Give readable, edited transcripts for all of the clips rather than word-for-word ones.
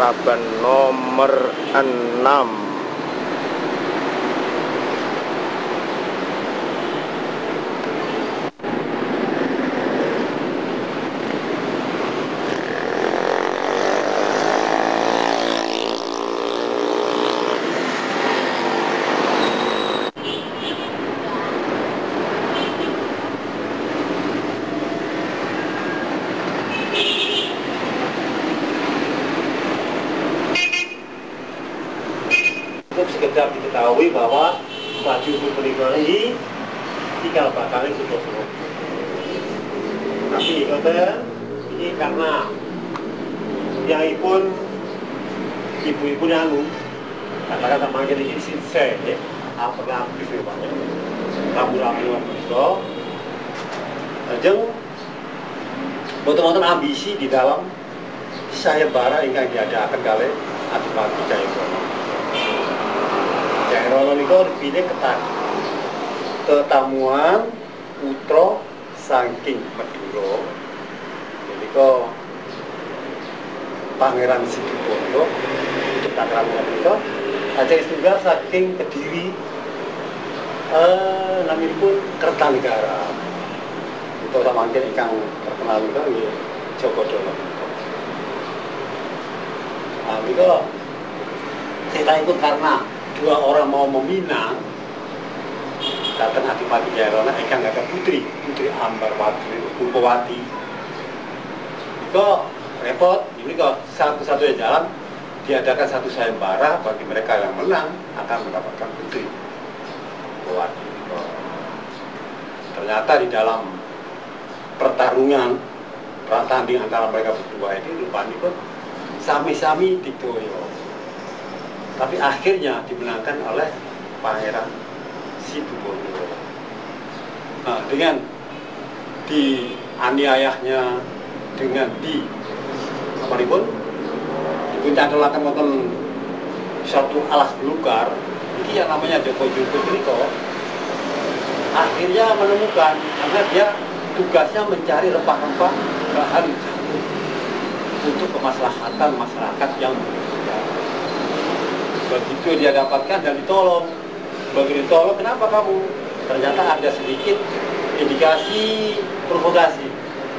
Praban nomor 6. Sekedar diketahui bahwa baju punika ini tinggal batangnya sudah semua. Tapi ini karena yang ibu-ibu anu kata-kata manggil ini sinse ya, pernah aktif ya Pak ya, ramu-ramu itu ajeng boten-boten ambisi di dalam sayembara ingkang diadakan kali Adipati Jayabala. Jayabala niku dipilih ketamuan putra saking Madura. Menika Pangeran Situbondo Ciptakerta menika ajeng setunggal saking Kediri naminipun Kertanegara. Putra mangkin ingkang terkenal menika nggih Jogodono. Nah, menika cerita itu karena dua orang mau meminang datang Adipati Jayabala ingkang ada putri Ambarwati Rupawati. Itu repot, ini kok satu-satunya jalan diadakan satu sayembara bagi mereka yang menang akan mendapatkan putri Rupawati. Ternyata di dalam pertarungan pertandingan antara mereka berdua ini rupanya pun sami-sami didoyo. Tapi akhirnya dimenangkan oleh Pangeran Situbondo. Nah, dengan dianiayahnya, dengan dipuncakkan wonten satu alas belukar, ini yang namanya Joko Jumbo Triko, akhirnya menemukan karena dia tugasnya mencari rempah-rempah bahan untuk kemaslahatan masyarakat yang begitu dia dapatkan dan ditolong. Begitu ditolong, kenapa kamu? Ternyata ada sedikit indikasi provokasi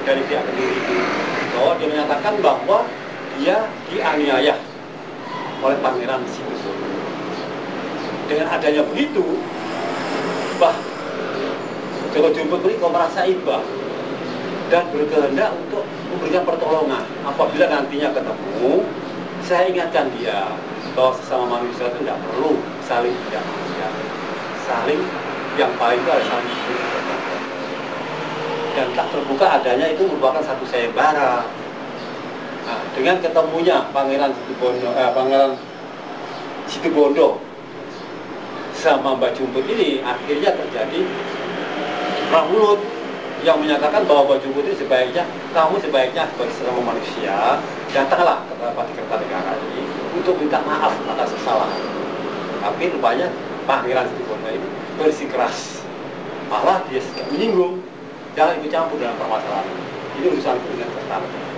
dari pihak Kediri itu, bahwa dia menyatakan bahwa dia dianiaya oleh Pangeran Situbondo. Dengan adanya begitu, Joko Jumbo Triko merasa iba dan berkehendak untuk memberikan pertolongan. Apabila nantinya ketemu, saya ingatkan dia bahwa sesama manusia itu tidak perlu saling tidak saling yang paling itu adalah saling dan tak terbuka adanya itu merupakan satu sayembara. Nah, dengan ketemunya Pangeran Situbondo sama Mbak Jumput ini akhirnya terjadi perang mulut yang menyatakan bahwa Mbak Jumput ini kamu sebaiknya sebagai sesama manusia datanglah ke Adipati Kertanegara ini untuk minta maaf atas kesalahan. Tapi rupanya Pangeran Situbondo ini bersikeras, malah dia menyinggung, jangan ikut campur dalam permasalahan ini urusanku dengan Kertanegara.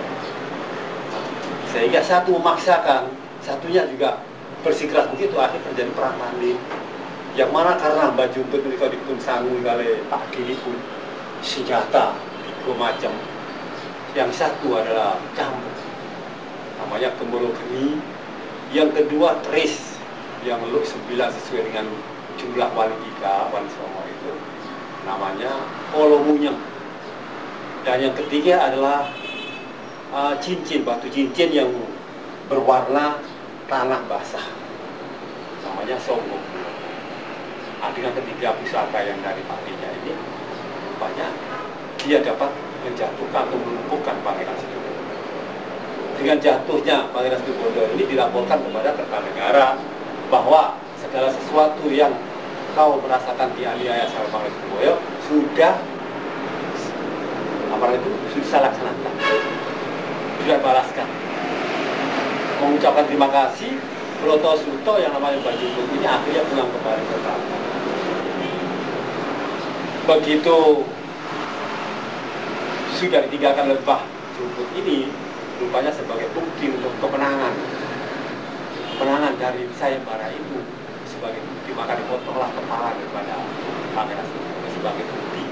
Sehingga satu memaksakan, satunya juga bersikeras begitu, akhirnya terjadi perang tanding. Yang mana karena Mbak Jumput itu dipun sanggup oleh Pak Dini pun senjata tiga macam. Yang satu adalah cambuk, namanya Gembolo Geni. Yang kedua Tris, yang luk 9 sesuai dengan jumlah wali 3, wali songo itu namanya Kolomunyeng. Dan yang ketiga adalah cincin, batu cincin yang berwarna tanah basah, namanya Songo. Nah, dengan ketiga pusaka yang dari Pak Dinya ini, rupanya dia dapat menjatuhkan atau melumpuhkan Pangeran Situbondo. Dengan jatuhnya Pangeran Situbondo ini dilaporkan kepada Kertanegara bahwa segala sesuatu yang kau merasakan dianiaya sama Pangeran Situbondo sudah saya laksanakan, sudah balaskan. Mengucapkan terima kasih, Broto Suto yang namanya Mbak Jumput ini akhirnya pulang kembali ke Praban. Begitu sudah ditinggalkan oleh Mbah Jumput ini, rupanya sebagai bukti untuk kemenangan penangan dari sayembara itu sebagai bukti, maka dipotonglah kepala daripada Pangeran Situbondo sebagai bukti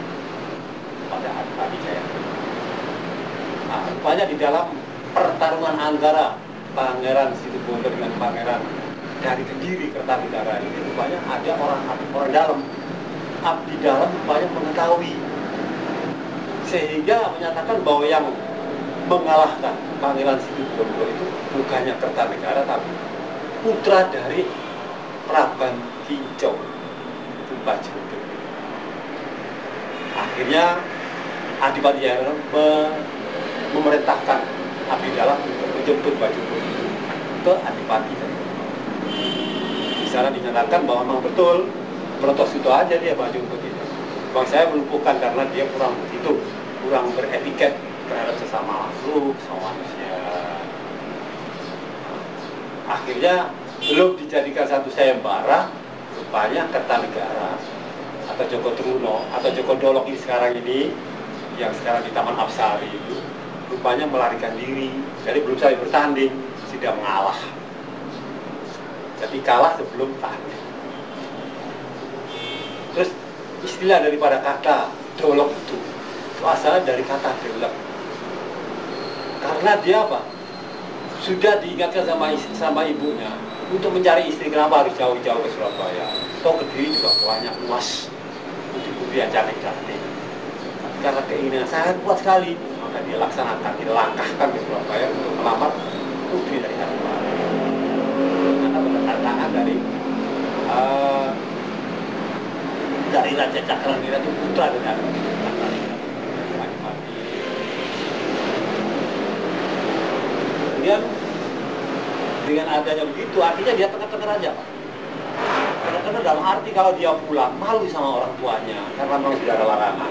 pada Adipati Jayagara. Nah, rupanya di dalam pertarungan antara Pangeran Situbondo dengan Pangeran dari Kediri Kertanegara ini, rupanya ada orang dalam, abdi dalam rupanya mengetahui, sehingga menyatakan bahwa yang mengalahkan Pangeran Situbondo itu bukannya Kertanegara tapi putra dari Praban Kinjong, itu Bajuntur. Akhirnya Adipati Jayagara memerintahkan abdi dalam untuk menjemput Bajuntur ke Adipati. Di sana dinyatakan bahwa memang betul protos itu aja dia Bajuntur itu. Bang saya melumpuhkan karena dia kurang beretiket terhadap sesama makhluk, sama manusia. Akhirnya belum dijadikan satu sayembara, rupanya Kertanegara atau Joko Truno atau Joko Dolok ini sekarang ini, yang sekarang di Taman Apsari itu, rupanya melarikan diri. Jadi belum saya bertanding, sudah mengalah. Jadi kalah sebelum tanding. Terus istilah daripada kata dolok itu asalnya dari kata delek. Karena dia apa? Sudah diingatkan sama ibunya untuk mencari istri, kenapa harus jauh-jauh ke Surabaya? Toh Kediri juga banyak luas putri-putri yang cantik-cantik. Karena keinginan sangat kuat sekali, maka dia laksanakan, dilangkahkan ke Surabaya untuk melamar putri dari Adipati. Karena bertentangan dari Raja Cakranira itu putra dari Adipati. Kemudian dengan adanya begitu, artinya dia tengah-tengah aja, Pak. Karena dalam arti kalau dia pulang malu sama orang tuanya, karena memang sudah ada larangan.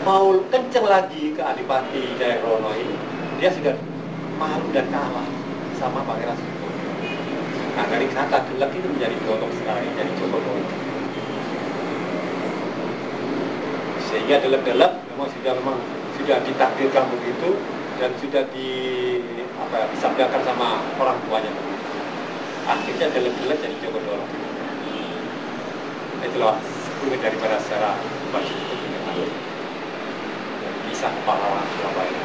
Mau kenceng lagi ke Adipati Jayagara ini, dia sudah malu dan kalah sama Pangeran Situbondo. Nah, dari kata delek itu menjadi dolok sekarang, jadi Joko Dolok. Sehingga delek-delek memang sudah ditakdirkan begitu dan sudah disabdakan sama orang tuanya. Akhirnya delek-delek jadi Joko Dolok. Itulah rumit daripada secara Bajuntur dengan kisah pahlawan Surabaya.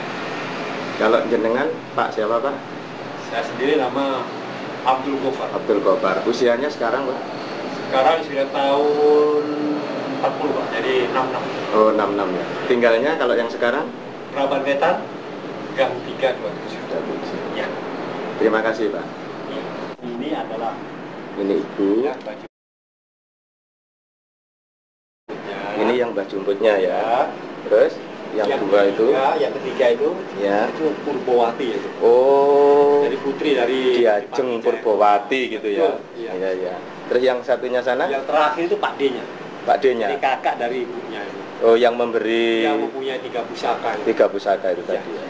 Kalau jenengan Pak siapa Pak? Saya sendiri nama Abdul Gofar. Abdul Gofar. Usianya sekarang Pak? Sekarang sudah tahun 40 Pak, jadi 66. Oh 66 ya. Tinggalnya kalau yang sekarang? Praban Wetan, Gang 327. Ya. Terima kasih Pak. Ini adalah Ibu. Ya, baju. Ini yang Bajumputnya ya. Terus yang dua itu? Ya, yang ketiga itu. Ya. Itu Purbowati itu. Oh. Jadi putri dari Diajeng Purbowati gitu ya. Iya. Iya ya. Terus yang satunya sana? Yang terakhir itu Pak D-nya. Pak D-nya. Jadi kakak dari ibunya itu. Oh, yang memberi. Yang mempunyai 3 pusaka itu. 3 pusaka itu Ya. tadi ya.